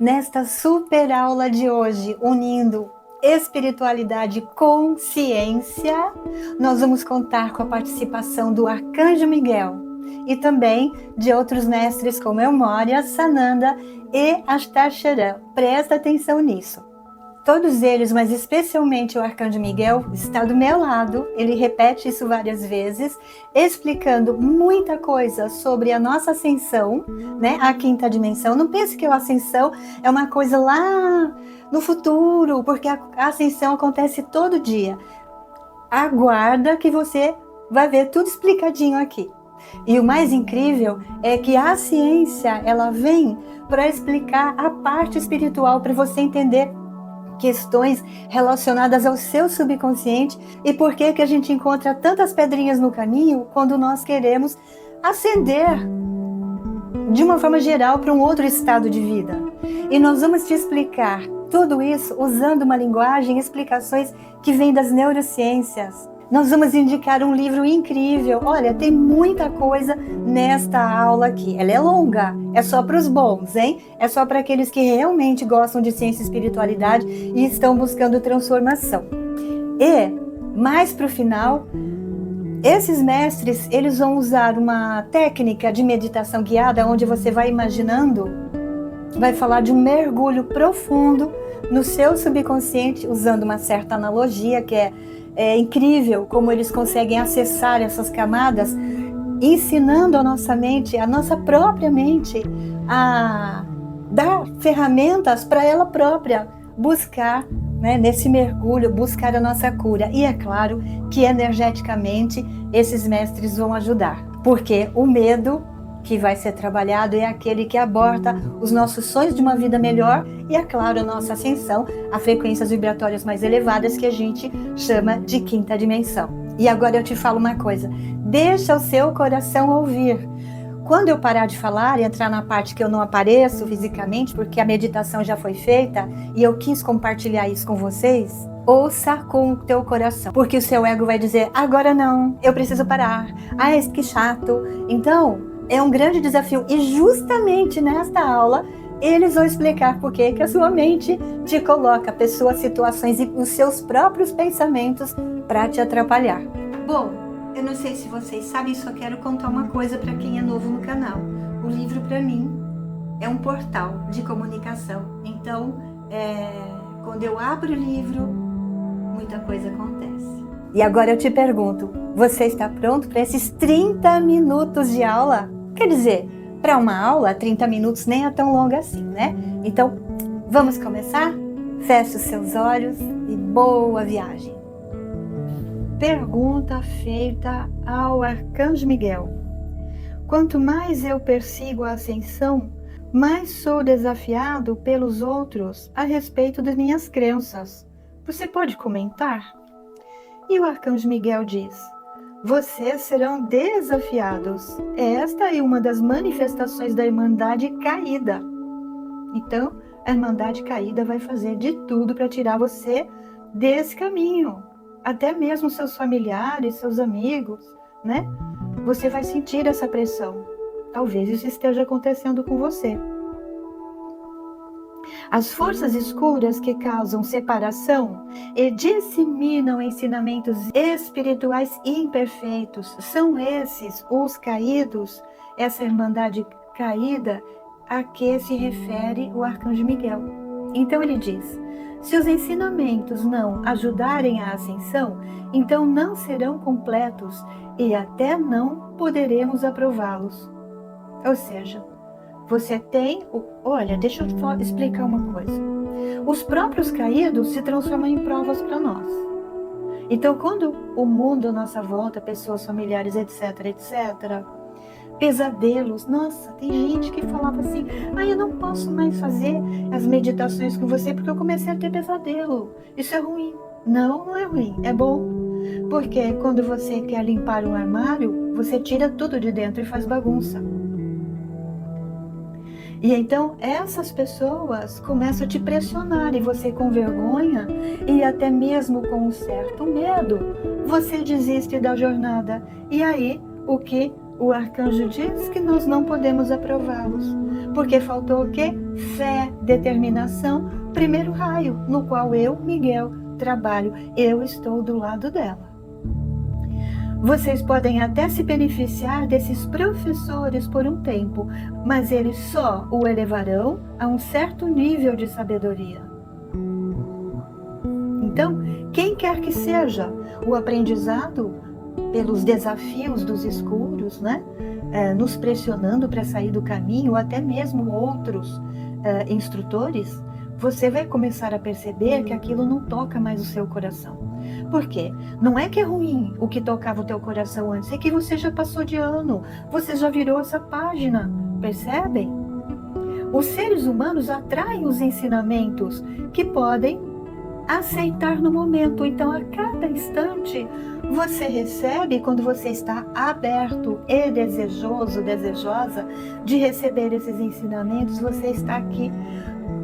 Nesta super aula de hoje, unindo espiritualidade com ciência, nós vamos contar com a participação do Arcanjo Miguel e também de outros mestres como Elmória, Sananda e Astacharan. Presta atenção nisso. Todos eles, mas especialmente o Arcanjo Miguel, está do meu lado. Ele repete isso várias vezes, explicando muita coisa sobre a nossa ascensão, né, a quinta dimensão. Não pense que a ascensão é uma coisa lá no futuro, porque a ascensão acontece todo dia. Aguarda que você vai ver tudo explicadinho aqui. E o mais incrível é que a ciência, ela vem para explicar a parte espiritual, para você entender questões relacionadas ao seu subconsciente e por que a gente encontra tantas pedrinhas no caminho quando nós queremos ascender de uma forma geral para um outro estado de vida. E nós vamos te explicar tudo isso usando uma linguagem e explicações que vêm das neurociências. Nós vamos indicar um livro incrível. Olha, tem muita coisa nesta aula aqui. Ela é longa, é só para os bons, hein? É só para aqueles que realmente gostam de ciência e espiritualidade e estão buscando transformação. E, mais para o final, esses mestres, eles vão usar uma técnica de meditação guiada, onde você vai imaginando, vai falar de um mergulho profundo no seu subconsciente, usando uma certa analogia que é incrível como eles conseguem acessar essas camadas, ensinando a nossa mente, a nossa própria mente, a dar ferramentas para ela própria buscar, né, nesse mergulho, buscar a nossa cura. E é claro que energeticamente esses mestres vão ajudar, porque o medo que vai ser trabalhado é aquele que aborta os nossos sonhos de uma vida melhor e, é claro, a nossa ascensão a frequências vibratórias mais elevadas, que a gente chama de quinta dimensão. E agora eu te falo uma coisa, deixa o seu coração ouvir. Quando eu parar de falar e entrar na parte que eu não apareço fisicamente, porque a meditação já foi feita e eu quis compartilhar isso com vocês, ouça com o teu coração, porque o seu ego vai dizer, agora não, eu preciso parar, ai, que chato. Então, é um grande desafio e justamente nesta aula eles vão explicar por que a sua mente te coloca pessoas, situações e os seus próprios pensamentos para te atrapalhar. Bom, eu não sei se vocês sabem, só quero contar uma coisa para quem é novo no canal. O livro para mim é um portal de comunicação. Então, quando eu abro o livro, muita coisa acontece. E agora eu te pergunto, você está pronto para esses 30 minutos de aula? Quer dizer, para uma aula, 30 minutos nem é tão longa assim, né? Então, vamos começar? Feche os seus olhos e boa viagem. Pergunta feita ao Arcanjo Miguel. Quanto mais eu persigo a ascensão, mais sou desafiado pelos outros a respeito das minhas crenças. Você pode comentar? E o Arcanjo Miguel diz, vocês serão desafiados. Esta é uma das manifestações da Irmandade Caída. Então, a Irmandade Caída vai fazer de tudo para tirar você desse caminho. Até mesmo seus familiares, seus amigos, né? Você vai sentir essa pressão. Talvez isso esteja acontecendo com você. As forças escuras que causam separação e disseminam ensinamentos espirituais imperfeitos, são esses os caídos, essa Irmandade Caída a que se refere o Arcanjo Miguel. Então ele diz, se os ensinamentos não ajudarem a ascensão, então não serão completos e até não poderemos aprová-los. Ou seja, você tem... Olha, deixa eu só explicar uma coisa. Os próprios caídos se transformam em provas para nós. Então, quando o mundo à nossa volta, pessoas, familiares, etc., etc., pesadelos, nossa, tem gente que falava assim, eu não posso mais fazer as meditações com você porque eu comecei a ter pesadelo. Isso é ruim. Não, não é ruim, é bom. Porque quando você quer limpar um armário, você tira tudo de dentro e faz bagunça. E então essas pessoas começam a te pressionar e você com vergonha e até mesmo com um certo medo, você desiste da jornada. E aí o que O arcanjo diz que nós não podemos aprová-los, porque faltou o quê? Fé, determinação, primeiro raio, no qual eu, Miguel, trabalho. Eu estou do lado dela. Vocês podem até se beneficiar desses professores por um tempo, mas eles só o elevarão a um certo nível de sabedoria. Então, quem quer que seja o aprendizado pelos desafios dos escuros, né? Nos pressionando para sair do caminho, ou até mesmo outros instrutores, você vai começar a perceber que aquilo não toca mais o seu coração. Por quê? Não é que é ruim o que tocava o teu coração antes, é que você já passou de ano, você já virou essa página, percebem? Os seres humanos atraem os ensinamentos que podem aceitar no momento. Então, a cada instante, você recebe, quando você está aberto e desejoso, desejosa de receber esses ensinamentos, você está aqui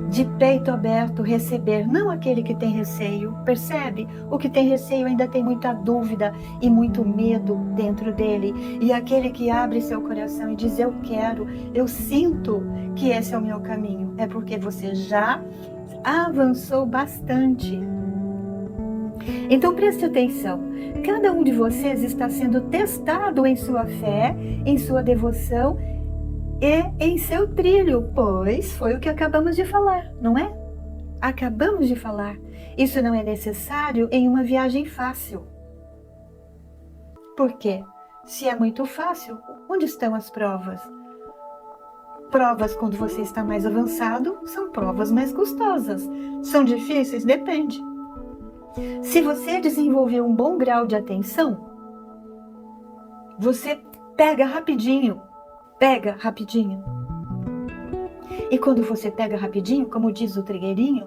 de peito aberto, receber, não aquele que tem receio, percebe? O que tem receio ainda tem muita dúvida e muito medo dentro dele, e aquele que abre seu coração e diz, eu quero, eu sinto que esse é o meu caminho, é porque você já avançou bastante. Então preste atenção, cada um de vocês está sendo testado em sua fé, em sua devoção e em seu trilho, pois foi o que acabamos de falar, não é? Acabamos de falar. Isso não é necessário em uma viagem fácil. Por quê? Se é muito fácil, onde estão as provas? Provas quando você está mais avançado são provas mais custosas. São difíceis? Depende. Se você desenvolveu um bom grau de atenção, você pega rapidinho. E quando você pega rapidinho, como diz o trigueirinho,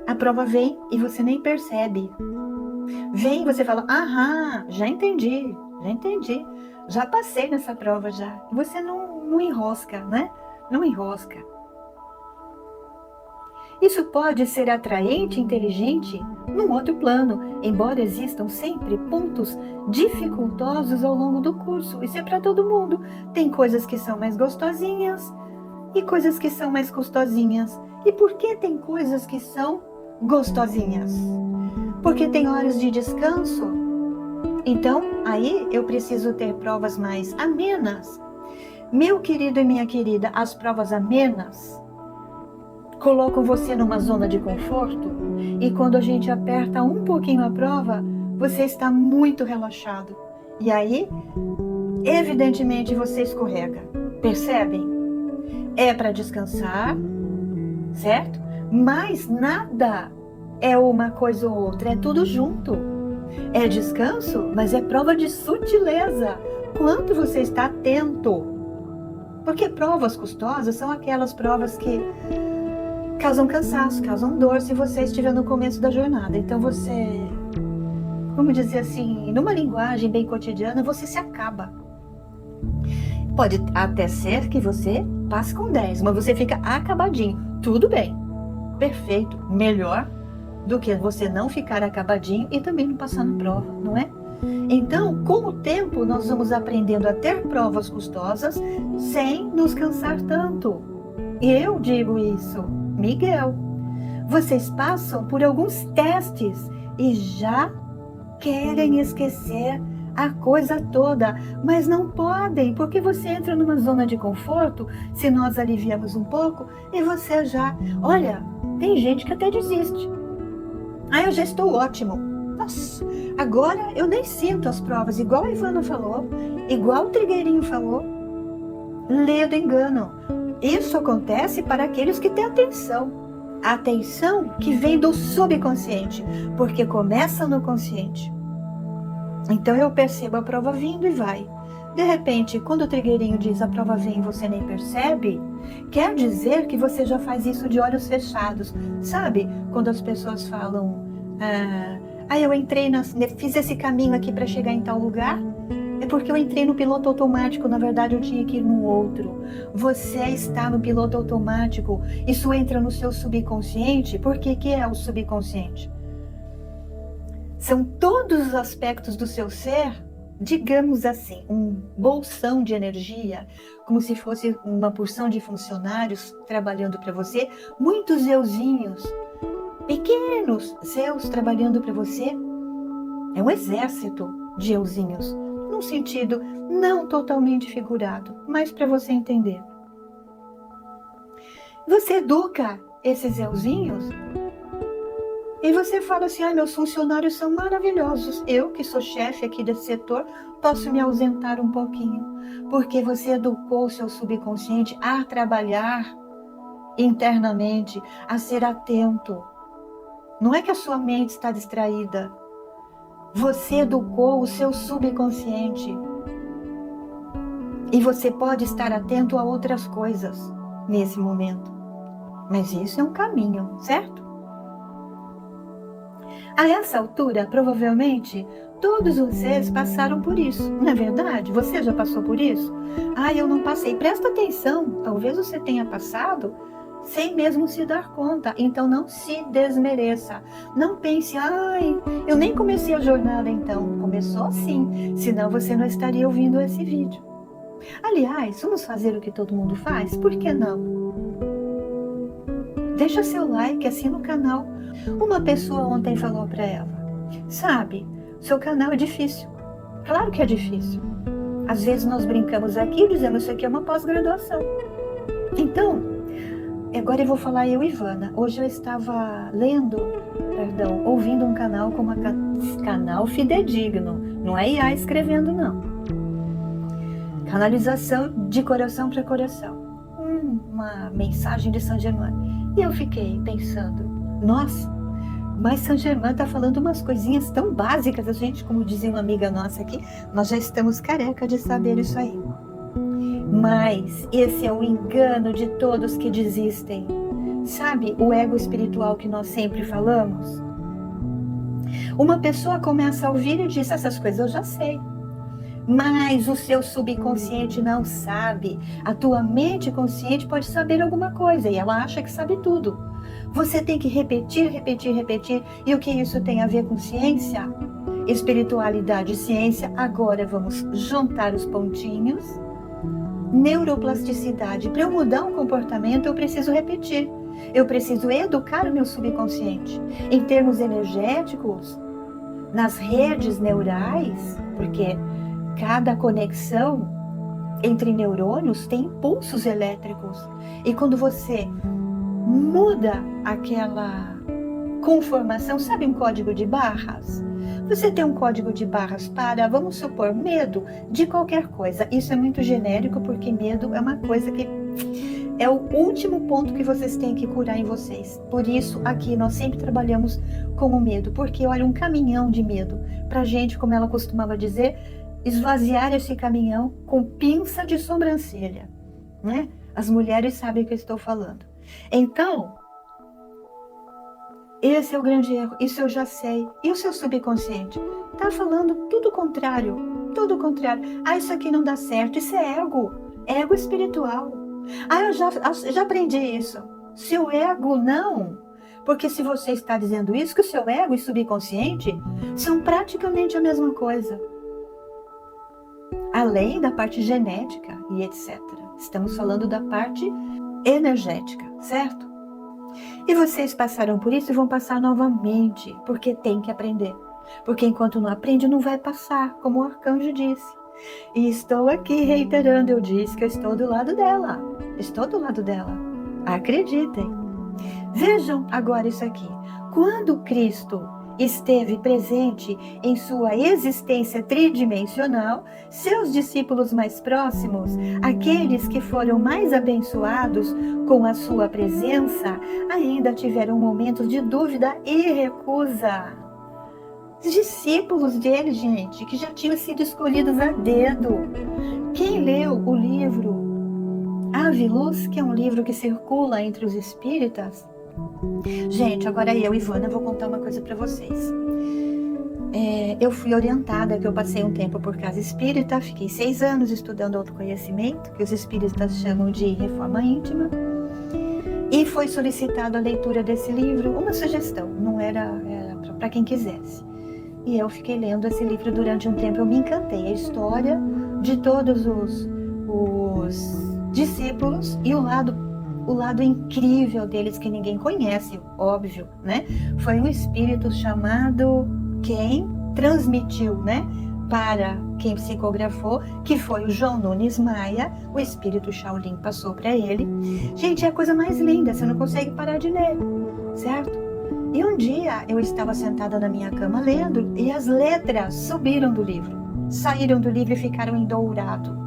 a prova vem e você nem percebe. Vem e você fala, já entendi, já passei nessa prova já. E você não enrosca, né? Não enrosca. Isso pode ser atraente e inteligente num outro plano, embora existam sempre pontos dificultosos ao longo do curso. Isso é para todo mundo. Tem coisas que são mais gostosinhas e coisas que são mais custosinhas. E por que tem coisas que são gostosinhas? Porque tem horas de descanso. Então, aí eu preciso ter provas mais amenas. Meu querido e minha querida, as provas amenas colocam você numa zona de conforto, e quando a gente aperta um pouquinho a prova, você está muito relaxado. E aí, evidentemente, você escorrega. Percebem? É para descansar, certo? Mas nada é uma coisa ou outra, é tudo junto. É descanso, mas é prova de sutileza. Quanto você está atento? Porque provas custosas são aquelas provas que causam cansaço, causam dor se você estiver no começo da jornada. Então você, vamos dizer assim, numa linguagem bem cotidiana, você se acaba. Pode até ser que você passe com 10, mas você fica acabadinho. Tudo bem, perfeito, melhor do que você não ficar acabadinho e também não passar na prova, não é? Então, com o tempo, nós vamos aprendendo a ter provas custosas sem nos cansar tanto. E eu digo isso, Miguel, vocês passam por alguns testes e já querem esquecer a coisa toda, mas não podem, porque você entra numa zona de conforto, se nós aliviamos um pouco, e você já, olha, tem gente que até desiste. Eu já estou ótimo. Nossa, agora eu nem sinto as provas, igual a Ivana falou, igual o Trigueirinho falou. Lê do engano. Isso acontece para aqueles que têm atenção. A atenção que vem do subconsciente, porque começa no consciente. Então eu percebo a prova vindo e vai. De repente, quando o Trigueirinho diz a prova vem e você nem percebe, quer dizer que você já faz isso de olhos fechados. Sabe, quando as pessoas falam, eu entrei, fiz esse caminho aqui para chegar em tal lugar, é porque eu entrei no piloto automático, na verdade eu tinha que ir no outro. Você está no piloto automático, isso entra no seu subconsciente. Por que que é o subconsciente? São todos os aspectos do seu ser, digamos assim, um bolsão de energia, como se fosse uma porção de funcionários trabalhando para você, muitos euzinhos, pequenos seus trabalhando para você. É um exército de euzinhos, num sentido não totalmente figurado, mas para você entender. Você educa esses euzinhos e você fala assim, meus funcionários são maravilhosos. Eu, que sou chefe aqui desse setor, posso me ausentar um pouquinho. Porque você educou o seu subconsciente a trabalhar internamente, a ser atento. Não é que a sua mente está distraída. Você educou o seu subconsciente. E você pode estar atento a outras coisas nesse momento. Mas isso é um caminho, certo? A essa altura, provavelmente, todos vocês passaram por isso, não é verdade? Você já passou por isso? Eu não passei. Presta atenção, talvez você tenha passado sem mesmo se dar conta. Então não se desmereça. Não pense, eu nem comecei a jornada então. Começou sim, senão você não estaria ouvindo esse vídeo. Aliás, vamos fazer o que todo mundo faz? Por que não? Deixa seu like, assina o canal. Uma pessoa ontem falou para ela, sabe, seu canal é difícil. Claro que é difícil. Às vezes nós brincamos aqui dizendo isso aqui é uma pós-graduação. Então, agora eu vou falar eu, Ivana. Hoje eu estava ouvindo um canal como canal fidedigno. Não é IA escrevendo, não. Canalização de coração para coração. Uma mensagem de Saint Germain. E eu fiquei pensando, nossa, mas Saint Germain está falando umas coisinhas tão básicas, a gente, como dizia uma amiga nossa aqui, nós já estamos careca de saber isso aí. Mas esse é o engano de todos que desistem. Sabe o ego espiritual que nós sempre falamos? Uma pessoa começa a ouvir e diz, essas coisas eu já sei. Mas o seu subconsciente não sabe. A tua mente consciente pode saber alguma coisa e ela acha que sabe tudo. Você tem que repetir. E o que isso tem a ver com ciência? Espiritualidade e ciência. Agora vamos juntar os pontinhos. Neuroplasticidade. Para eu mudar um comportamento, eu preciso repetir. Eu preciso educar o meu subconsciente. Em termos energéticos, nas redes neurais, porque cada conexão entre neurônios tem impulsos elétricos. E quando você muda aquela conformação, sabe um código de barras? Você tem um código de barras para, vamos supor, medo de qualquer coisa. Isso é muito genérico, porque medo é uma coisa que é o último ponto que vocês têm que curar em vocês. Por isso, aqui nós sempre trabalhamos com o medo, porque olha, um caminhão de medo. Pra gente, como ela costumava dizer, esvaziar esse caminhão com pinça de sobrancelha, né? As mulheres sabem o que eu estou falando. Então, esse é o grande erro, isso eu já sei. E o seu subconsciente? Tá falando tudo o contrário, tudo o contrário. Isso aqui não dá certo, isso é ego espiritual. Eu já aprendi isso. Seu ego não, porque se você está dizendo isso, que o seu ego e subconsciente são praticamente a mesma coisa. Além da parte genética e etc. Estamos falando da parte energética, certo? E vocês passaram por isso e vão passar novamente, porque tem que aprender. Porque enquanto não aprende, não vai passar, como o arcanjo disse. E estou aqui reiterando, eu disse que eu estou do lado dela. Estou do lado dela. Acreditem. Vejam agora isso aqui. Quando Cristo esteve presente em sua existência tridimensional, seus discípulos mais próximos, aqueles que foram mais abençoados com a sua presença, ainda tiveram momentos de dúvida e recusa. Os discípulos dele, gente, que já tinham sido escolhidos a dedo. Quem leu o livro Ave Luz, que é um livro que circula entre os espíritas? Gente, agora eu, Ivana, vou contar uma coisa para vocês. Eu fui orientada, que eu passei um tempo por casa espírita, fiquei 6 anos estudando autoconhecimento, que os espíritas chamam de reforma íntima, e foi solicitado a leitura desse livro, uma sugestão, não era para quem quisesse. E eu fiquei lendo esse livro durante um tempo, eu me encantei. A história de todos os discípulos e o lado incrível deles que ninguém conhece, óbvio, né? Foi um espírito chamado quem transmitiu, né? Para quem psicografou, que foi o João Nunes Maia, o espírito Shaolin passou para ele. Gente, é a coisa mais linda, você não consegue parar de ler, certo? E um dia eu estava sentada na minha cama lendo e as letras subiram do livro, saíram do livro e ficaram em dourado.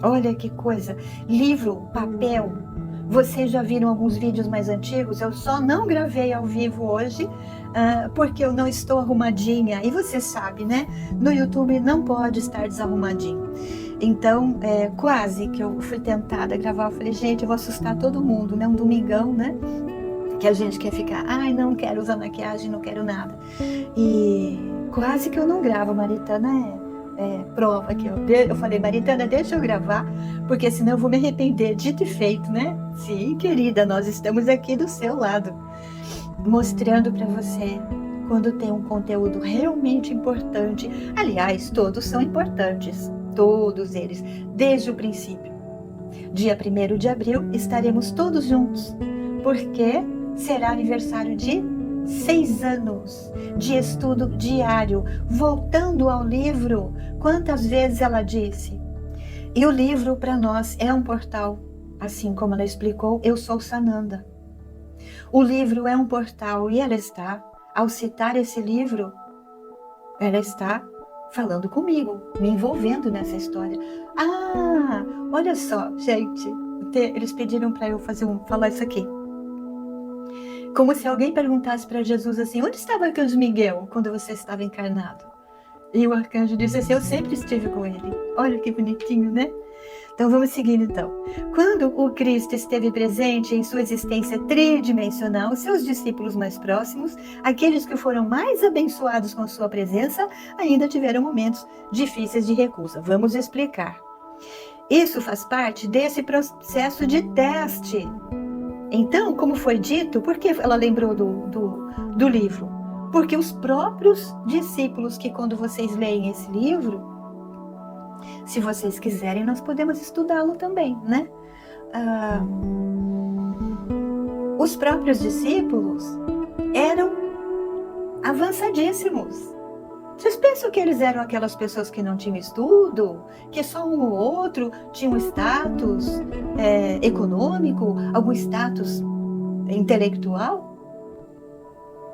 Olha que coisa, livro, papel. Vocês já viram alguns vídeos mais antigos? Eu só não gravei ao vivo hoje, porque eu não estou arrumadinha. E você sabe, né? No YouTube não pode estar desarrumadinho. Então, quase que eu fui tentada a gravar. Eu falei, gente, eu vou assustar todo mundo, né? Um domingão, né? Que a gente quer ficar, ai, não quero usar maquiagem, não quero nada. E quase que eu não gravo, Maritana prova que eu falei, Maritana, deixa eu gravar, porque senão eu vou me arrepender. Dito e feito, né? Sim, querida, nós estamos aqui do seu lado, mostrando para você quando tem um conteúdo realmente importante. Aliás, todos são importantes, todos eles, desde o princípio. Dia 1º de abril estaremos todos juntos, porque será aniversário de 6 anos de estudo diário, voltando ao livro. Quantas vezes ela disse? E o livro para nós é um portal, assim como ela explicou, eu sou Sananda. O livro é um portal e ela está, ao citar esse livro, ela está falando comigo, me envolvendo nessa história. Ah, olha só, gente, eles pediram para eu falar isso aqui. Como se alguém perguntasse para Jesus assim, onde estava o arcanjo Miguel quando você estava encarnado? E o arcanjo disse assim, eu sempre estive com ele. Olha que bonitinho, né? Então vamos seguindo então. Quando o Cristo esteve presente em sua existência tridimensional, seus discípulos mais próximos, aqueles que foram mais abençoados com sua presença, ainda tiveram momentos difíceis de recusa. Vamos explicar. Isso faz parte desse processo de teste. Então, como foi dito, por que ela lembrou do livro? Porque os próprios discípulos que quando vocês leem esse livro, se vocês quiserem, nós podemos estudá-lo também, né? Os próprios discípulos eram avançadíssimos. Vocês pensam que eles eram aquelas pessoas que não tinham estudo? Que só um ou outro tinha um status econômico, algum status intelectual?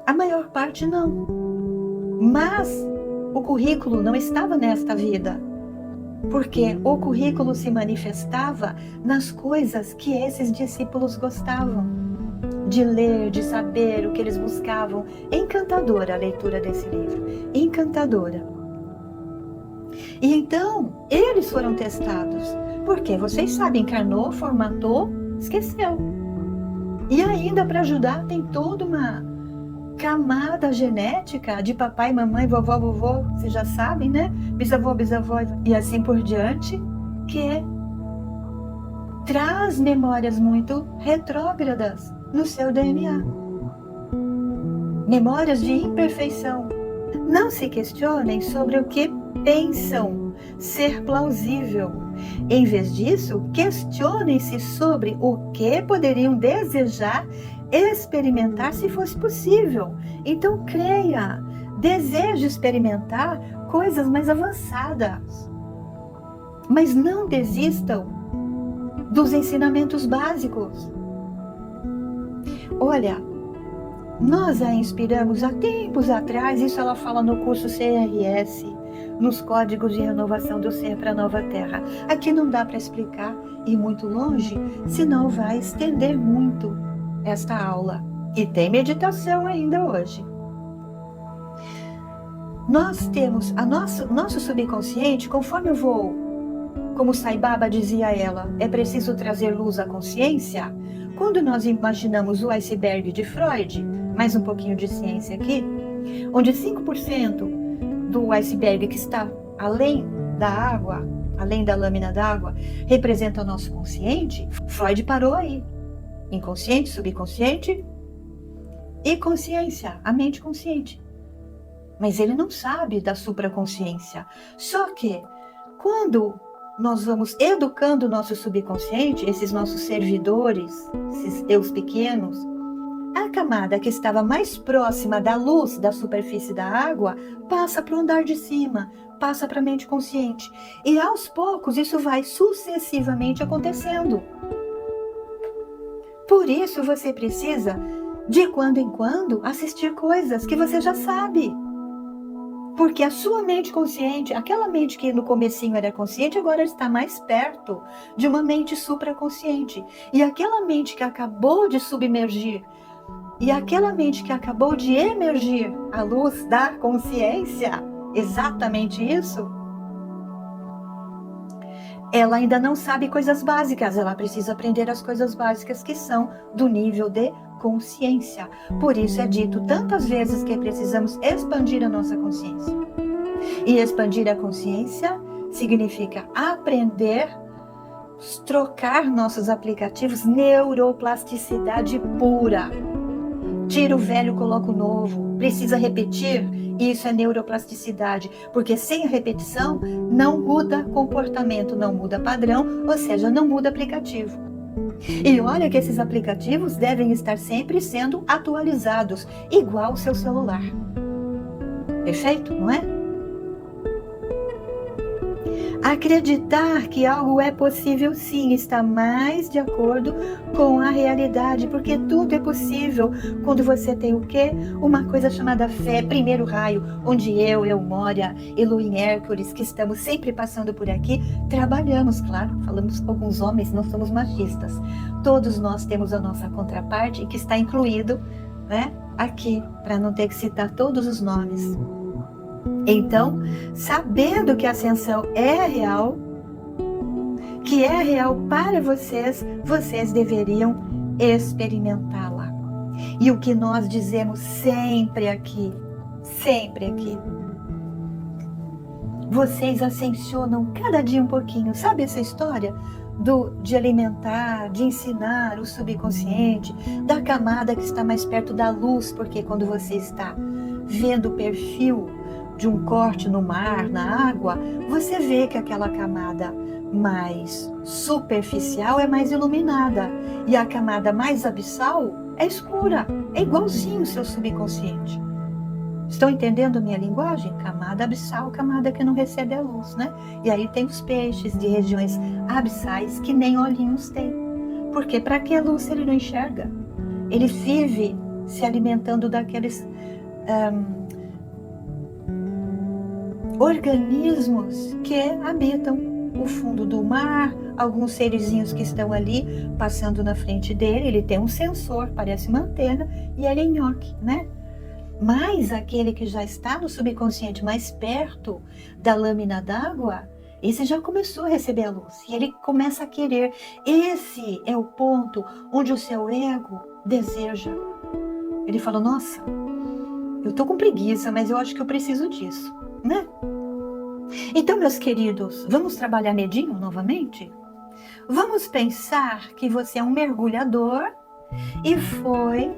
A maior parte não. Mas o currículo não estava nesta vida. Porque o currículo se manifestava nas coisas que esses discípulos gostavam de ler, de saber o que eles buscavam. Encantadora a leitura desse livro, encantadora. E então, eles foram testados, porque vocês sabem, encarnou, formatou, esqueceu. E ainda para ajudar tem toda uma camada genética de papai, mamãe, vovó, vovô, vocês já sabem, né? Bisavô, bisavó e assim por diante, que traz memórias muito retrógradas no seu DNA. Memórias de imperfeição. Não se questionem sobre o que pensam ser plausível. Em vez disso, questionem-se sobre o que poderiam desejar experimentar se fosse possível. Então creia, deseje experimentar coisas mais avançadas. Mas não desistam dos ensinamentos básicos. Olha, nós a inspiramos há tempos atrás, isso ela fala no curso CRS, nos códigos de renovação do ser para a nova terra. Aqui não dá para explicar, ir muito longe, senão vai estender muito esta aula. E tem meditação ainda hoje. Nós temos nosso subconsciente, conforme eu vou, como Sai Baba dizia ela, é preciso trazer luz à consciência. Quando nós imaginamos o iceberg de Freud, mais um pouquinho de ciência aqui, onde 5% do iceberg que está além da água, além da lâmina d'água, representa o nosso consciente, Freud parou aí. Inconsciente, subconsciente e consciência, a mente consciente. mas ele não sabe da supraconsciência. Só que, quando nós vamos educando o nosso subconsciente, esses nossos servidores, esses eus pequenos, a camada que estava mais próxima da luz da superfície da água passa para o andar de cima, passa para a mente consciente. E aos poucos isso vai sucessivamente acontecendo. Por isso você precisa, de quando em quando, assistir coisas que você já sabe. Porque a sua mente consciente, aquela mente que no comecinho era consciente, agora está mais perto de uma mente supraconsciente. E aquela mente que acabou de submergir, e aquela mente que acabou de emergir à luz da consciência, exatamente isso, ela ainda não sabe coisas básicas, ela precisa aprender as coisas básicas que são do nível de consciência. Por isso é dito tantas vezes que precisamos expandir a nossa consciência. E expandir a consciência significa aprender, trocar nossos aplicativos, neuroplasticidade pura. Tira o velho, coloca o novo. Precisa repetir? Isso é neuroplasticidade, porque sem a repetição não muda comportamento, não muda padrão, ou seja, não muda aplicativo. E olha que esses aplicativos devem estar sempre sendo atualizados, igual o seu celular. Perfeito, não é? Acreditar que algo é possível sim está mais de acordo com a realidade, porque tudo é possível quando você tem o quê? Uma coisa chamada fé, primeiro raio, onde eu, Mória e Lu em Hércules, que estamos sempre passando por aqui, trabalhamos, claro, falamos com alguns homens, não somos machistas. Todos nós temos a nossa contraparte, que está incluído, né, aqui, para não ter que citar todos os nomes. Então, sabendo que a ascensão é real, que é real para vocês, vocês deveriam experimentá-la. E o que nós dizemos sempre aqui, vocês ascensionam cada dia um pouquinho. Sabe essa história de alimentar, de ensinar o subconsciente, da camada que está mais perto da luz, porque quando você está vendo o perfil de um corte no mar, na água, você vê que aquela camada mais superficial é mais iluminada e a camada mais abissal é escura, é igualzinho o seu subconsciente. Estão entendendo a minha linguagem? Camada abissal, camada que não recebe a luz, né? E aí tem os peixes de regiões abissais que nem olhinhos têm. Porque para que a luz se ele não enxerga? Ele vive se alimentando daqueles organismos que habitam o fundo do mar, alguns serizinhos que estão ali passando na frente dele. Ele tem um sensor, parece uma antena, e ele é nhoque, né? Mas aquele que já está no subconsciente mais perto da lâmina d'água, esse já começou a receber a luz e ele começa a querer. Esse é o ponto onde o seu ego deseja. Ele fala, nossa, eu tô com preguiça, mas eu acho que eu preciso disso, né? Então, meus queridos, vamos trabalhar medinho novamente? Vamos pensar que você é um mergulhador e foi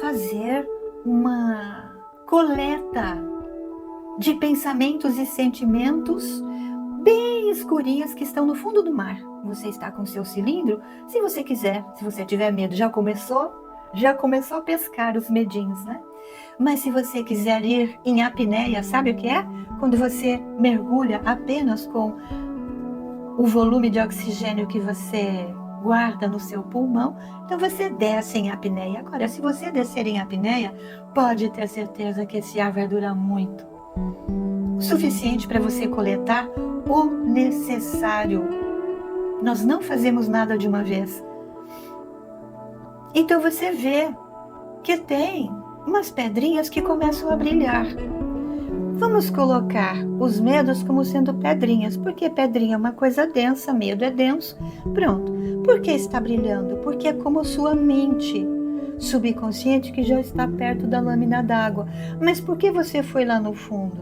fazer uma coleta de pensamentos e sentimentos bem escurinhos que estão no fundo do mar. Você está com seu cilindro? Se você quiser, se você tiver medo, já começou a pescar os medinhos, né? Mas se você quiser ir em apneia, sabe o que é? Quando você mergulha apenas com o volume de oxigênio que você guarda no seu pulmão, então você desce em apneia. Agora, se você descer em apneia, pode ter certeza que esse ar vai durar muito. O suficiente para você coletar o necessário. Nós não fazemos nada de uma vez. Então você vê que tem umas pedrinhas que começam a brilhar. Vamos colocar os medos como sendo pedrinhas, porque pedrinha é uma coisa densa, medo é denso. Pronto. Por que está brilhando? Porque é como sua mente subconsciente que já está perto da lâmina d'água. Mas por que você foi lá no fundo?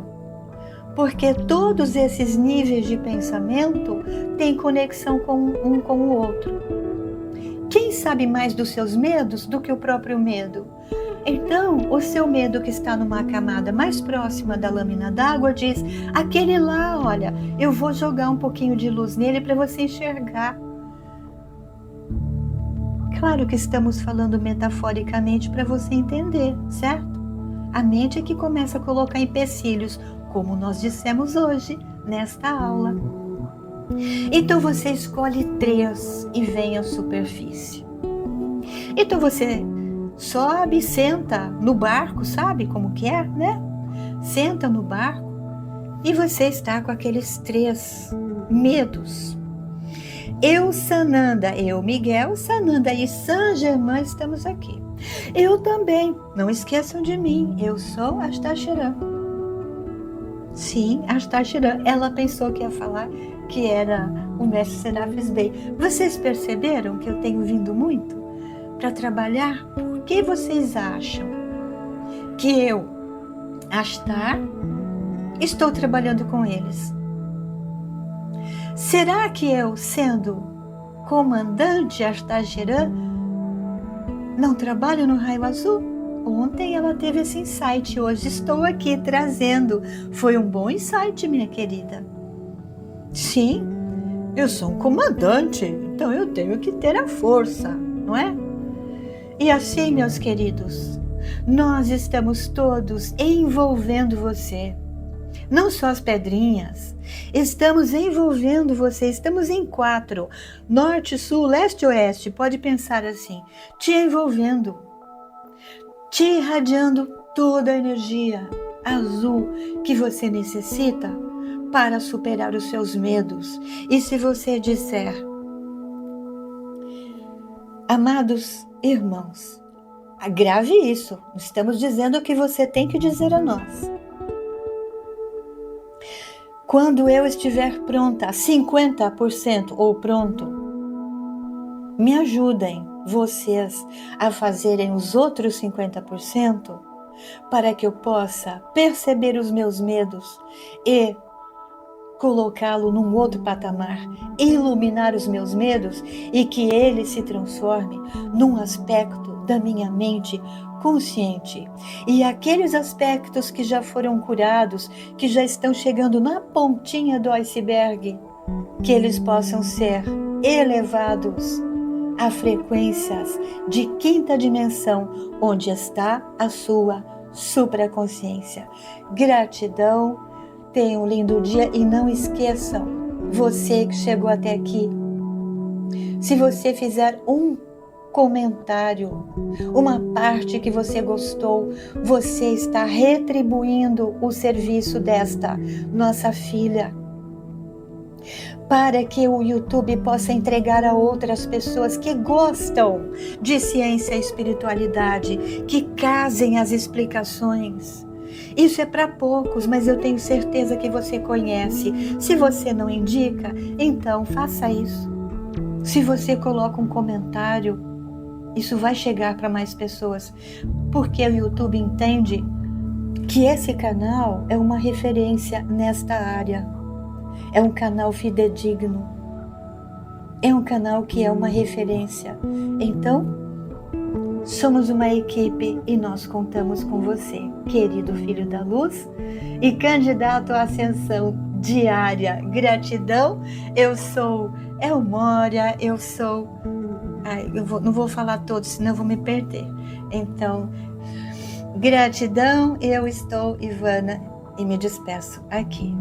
Porque todos esses níveis de pensamento têm conexão um com o outro. Quem sabe mais dos seus medos do que o próprio medo? Então, o seu medo que está numa camada mais próxima da lâmina d'água diz: aquele lá, olha, eu vou jogar um pouquinho de luz nele para você enxergar. Claro que estamos falando metaforicamente para você entender, certo? A mente é que começa a colocar empecilhos, como nós dissemos hoje, nesta aula. Então você escolhe 3 e vem à superfície. Então você sobe, senta no barco, sabe como que é, né? Senta no barco e você está com aqueles 3 medos. Eu, Sananda, eu, Miguel, Sananda e Saint Germain estamos aqui. Eu também, não esqueçam de mim, eu sou Astacheran. Sim, Astacheran, ela pensou que ia falar que era o mestre Serafis Bey. Vocês perceberam que eu tenho vindo muito para trabalhar? Por que vocês acham que eu, Astar, estou trabalhando com eles? Será que eu, sendo comandante Astacheran, não trabalho no raio azul? Ontem ela teve esse insight, hoje estou aqui trazendo. Foi um bom insight, minha querida. Sim, eu sou um comandante, então eu tenho que ter a força, não é? E assim, meus queridos, nós estamos todos envolvendo você. Não só as pedrinhas, estamos envolvendo você, estamos em 4, norte, sul, leste, oeste, pode pensar assim, te envolvendo, te irradiando toda a energia azul que você necessita para superar os seus medos. E se você disser, amados irmãos, grave isso, estamos dizendo o que você tem que dizer a nós. Quando eu estiver pronta, 50% ou pronto, me ajudem vocês a fazerem os outros 50% para que eu possa perceber os meus medos e colocá-lo num outro patamar, iluminar os meus medos e que ele se transforme num aspecto da minha mente consciente. E aqueles aspectos que já foram curados, que já estão chegando na pontinha do iceberg, que eles possam ser elevados a frequências de 5ª dimensão, onde está a sua supraconsciência. Gratidão, tenham um lindo dia e não esqueçam, você que chegou até aqui, se você fizer um comentário, uma parte que você gostou, você está retribuindo o serviço desta nossa filha, para que o YouTube possa entregar a outras pessoas que gostam de ciência e espiritualidade, que casem as explicações. Isso é para poucos, mas eu tenho certeza que você conhece. Se você não indica, então faça isso. Se você coloca um comentário, isso vai chegar para mais pessoas, porque o YouTube entende que esse canal é uma referência nesta área. É um canal fidedigno. É um canal que é uma referência. Então, somos uma equipe e nós contamos com você, querido filho da luz e candidato à ascensão diária. Gratidão. Eu sou Elmória, eu sou... não vou falar todos, senão eu vou me perder. Então, gratidão, eu estou Ivana e me despeço aqui.